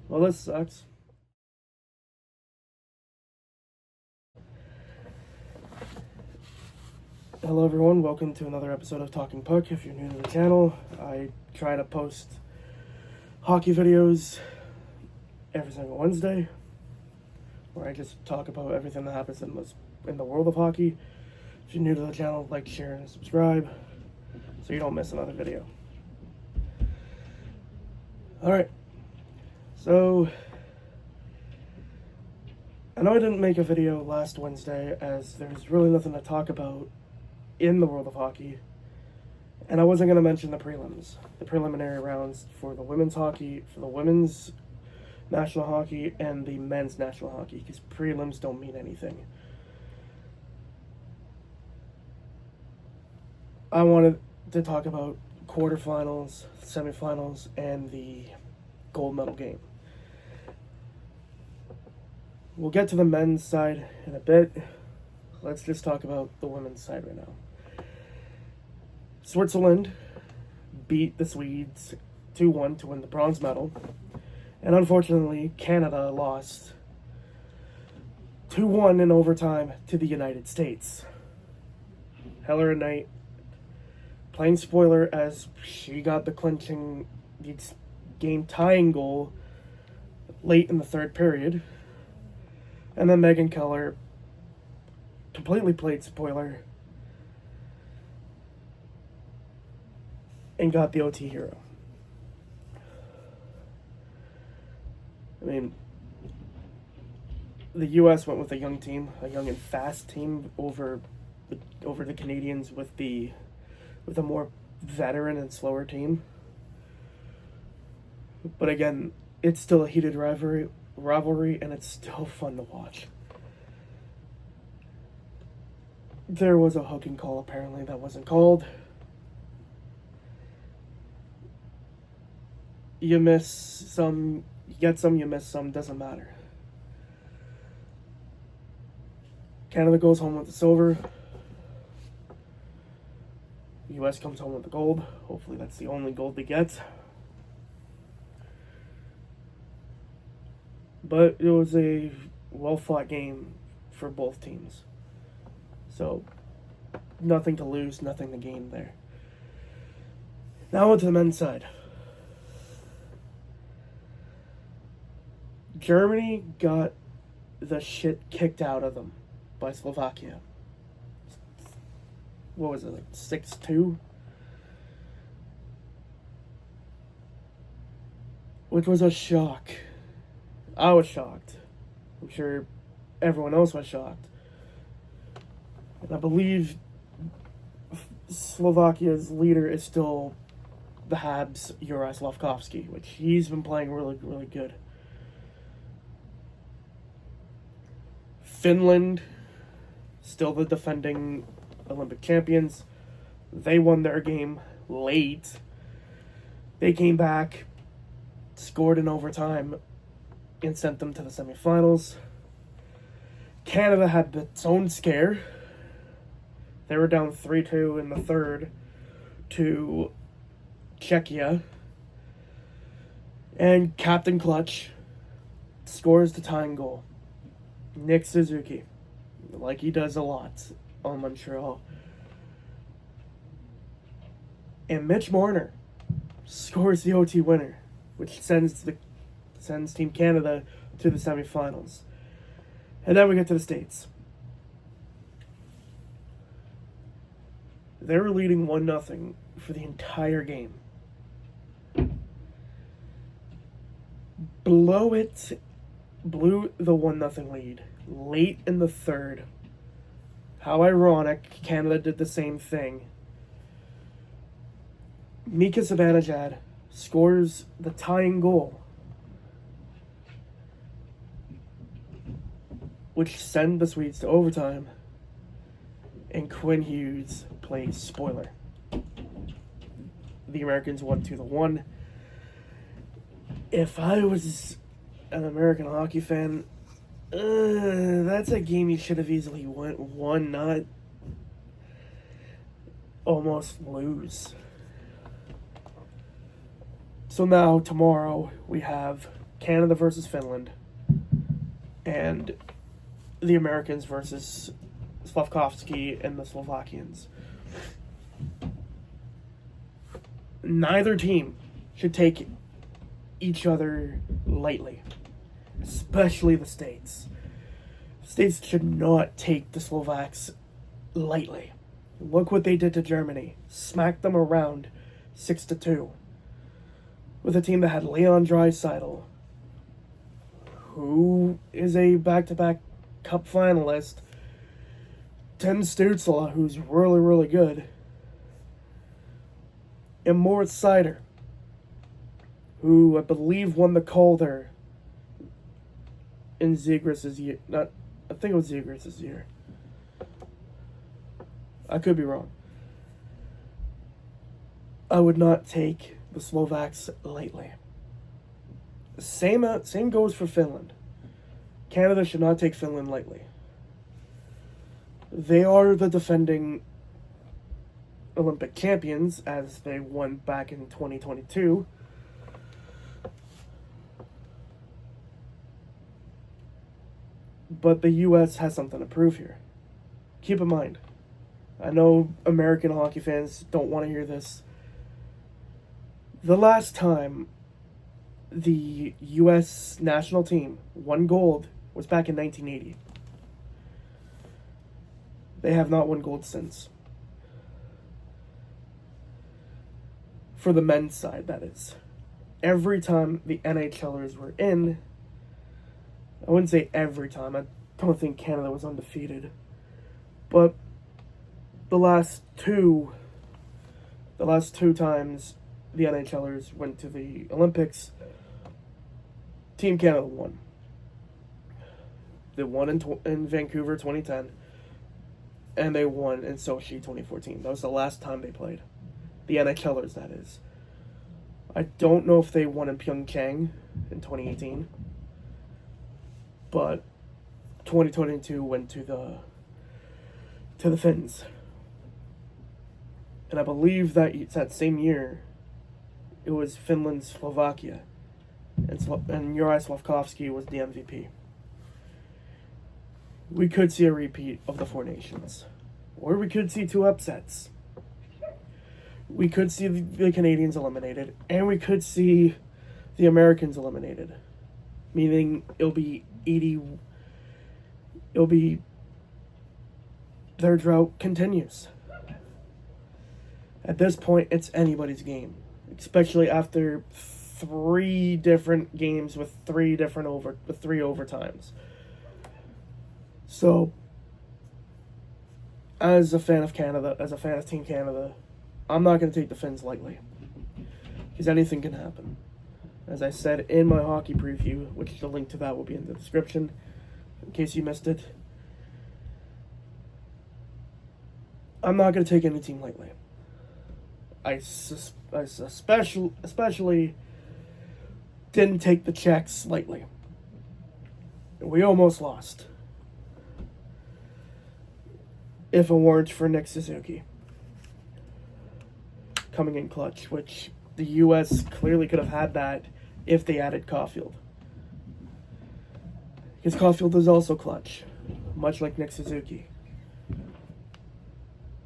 Well, this sucks. Hello everyone, welcome to another episode of Talking Puck. If you're new to the channel, I try to post hockey videos every single Wednesday, where I just talk about everything that happens in the world of hockey. If you're new to the channel, like, share, and subscribe so you don't miss another video. Alright, so I know I didn't make a video last Wednesday as there's really nothing to talk about in the world of hockey, and I wasn't going to mention the preliminary rounds for the women's hockey, for the women's national hockey, and the men's national hockey, because prelims don't mean anything. I wanted to talk about quarterfinals, semifinals, and the gold medal game. We'll get to the men's side in a bit. Let's just talk about the women's side right now. Switzerland beat the Swedes 2-1 to win the bronze medal. And unfortunately, Canada lost 2-1 in overtime to the United States. Heller and Knight playing spoiler as she got the game tying goal late in the third period. And then Megan Keller completely played spoiler and got the OT hero. I mean, the U.S. went with a young and fast team over the Canadians with a more veteran and slower team. But again, it's still a heated rivalry, and it's still fun to watch. There was a hooking call apparently that wasn't called. You miss some, you get some, you miss some, doesn't matter. Canada goes home with the silver. The U.S. comes home with the gold. Hopefully that's the only gold they get. But it was a well-fought game for both teams. So, nothing to lose, nothing to gain there. Now on to the men's side. Germany got the shit kicked out of them by Slovakia. What was it, like 6-2? Which was a shock. I was shocked. I'm sure everyone else was shocked. And I believe Slovakia's leader is still the Habs' Juraj Slafkovsky, which he's been playing really, really good. Finland, still the defending Olympic champions. They won their game late. They came back, scored in overtime, and sent them to the semifinals. Canada had its own scare. They were down 3-2 in the third to Czechia. And Captain Clutch scores the tying goal. Nick Suzuki, like he does a lot on Montreal. And Mitch Marner scores the OT winner, which sends Team Canada to the semifinals. And then we get to the States. They were leading 1-0 for the entire game. Blew the 1-0 lead late in the third. How ironic, Canada did the same thing. Mika Zibanejad scores the tying goal, which sent the Swedes to overtime, and Quinn Hughes plays spoiler. The Americans won 2-1. If I was an American hockey fan, that's a game you should have easily won, not almost lose. So now, tomorrow, we have Canada versus Finland, and the Americans versus Slavkovsky and the Slovakians. Neither team should take each other lightly, especially the States. States should not take the Slovaks lightly. Look what they did to Germany. Smacked them around 6-2. With a team that had Leon Draisaitl, who is a back-to-back cup finalist, Tim Stützle, who's really, really good, and Moritz Seider, who I believe won the Calder in Zegras' year. I think it was Zegras' year. I could be wrong. I would not take the Slovaks lightly. Same goes for Finland. Canada should not take Finland lightly. They are the defending Olympic champions, as they won back in 2022. But the U.S. has something to prove here. Keep in mind, I know American hockey fans don't want to hear this. The last time the U.S. national team won gold was back in 1980. They have not won gold since. For the men's side, that is. Every time the NHLers were in, I wouldn't say every time, I don't think Canada was undefeated, but the last two times the NHLers went to the Olympics, Team Canada won. They won in Vancouver 2010, and they won in Sochi 2014. That was the last time they played. The NHLers, that is. I don't know if they won in Pyeongchang in 2018, but 2022 went to the Finns. And I believe that same year, it was Finland, Slovakia, and Juraj Slavkovsky was the MVP. We could see a repeat of the Four Nations, or we could see two upsets. We could see the Canadians eliminated, and we could see the Americans eliminated, meaning their drought continues. At this point, it's anybody's game, especially after 3 different games with 3 overtimes. So, as a fan of Canada, as a fan of Team Canada, I'm not going to take the Finns lightly, because anything can happen. As I said in my hockey preview, which the link to that will be in the description, in case you missed it, I'm not going to take any team lightly. I especially didn't take the Czechs lightly. We almost lost. If it weren't for Nick Suzuki coming in clutch, which the U.S. clearly could have had that if they added Caulfield. Because Caulfield is also clutch, much like Nick Suzuki.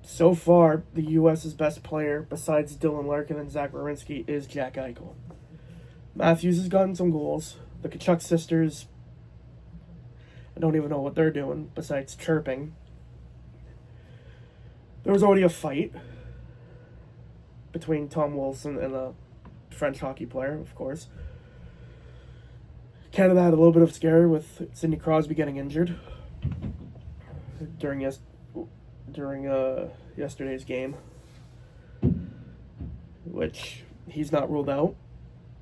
So far, the U.S.'s best player, besides Dylan Larkin and Zach Werenski, is Jack Eichel. Matthews has gotten some goals. The Tkachuk sisters, I don't even know what they're doing, besides chirping. There was already a fight between Tom Wilson and a French hockey player, of course. Canada had a little bit of scare with Sidney Crosby getting injured during yesterday's game, which he's not ruled out.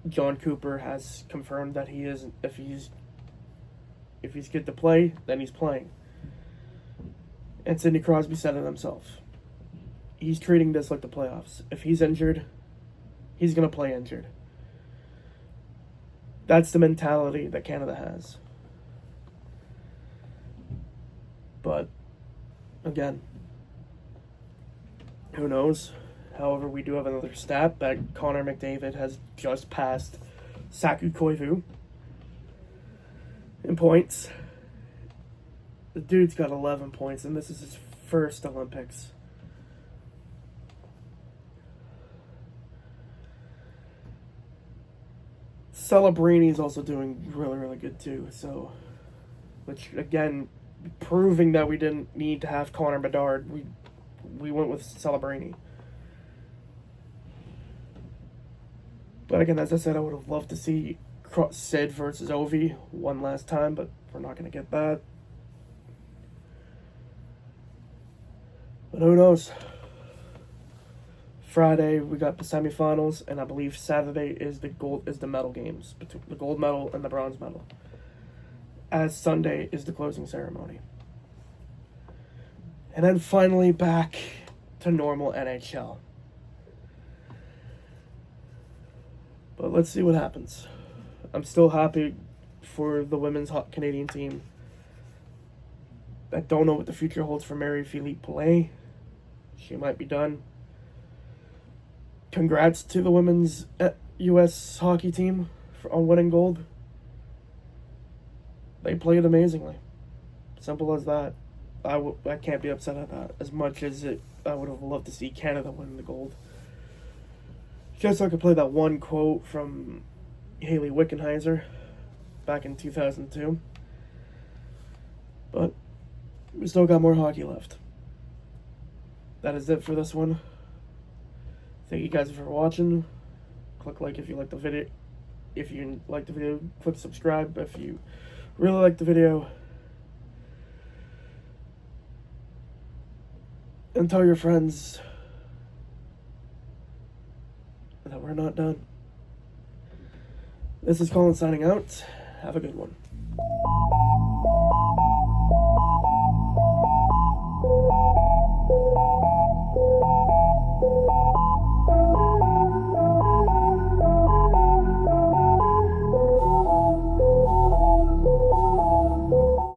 John Cooper has confirmed that he is. If he's good to play, then he's playing. And Sidney Crosby said it himself. He's treating this like the playoffs. If he's injured, he's going to play injured. That's the mentality that Canada has. But, again, who knows? However, we do have another stat that Connor McDavid has just passed Saku Koivu in points. The dude's got 11 points, and this is his first Olympics. Celebrini's also doing really, really good too. So, which again, proving that we didn't need to have Connor Bedard, we went with Celebrini. But again, as I said, I would have loved to see Sid versus Ovi one last time, but we're not going to get that. But who knows? Friday we got the semifinals, and I believe Saturday is the medal games, between the gold medal and the bronze medal. As Sunday is the closing ceremony. And then finally back to normal NHL. But let's see what happens. I'm still happy for the women's Canadian team. I don't know what the future holds for Marie-Philippe Poulin. She might be done. Congrats to the women's U.S. hockey team on winning gold. They played amazingly. Simple as that. I can't be upset at that. As much as I would have loved to see Canada win the gold. Just so I could play that one quote from Hayley Wickenheiser back in 2002. But we still got more hockey left. That is it for this one. Thank you guys for watching. Click like if you like the video. If you like the video, click subscribe if you really like the video. And tell your friends that we're not done. This is Colin signing out. Have a good one.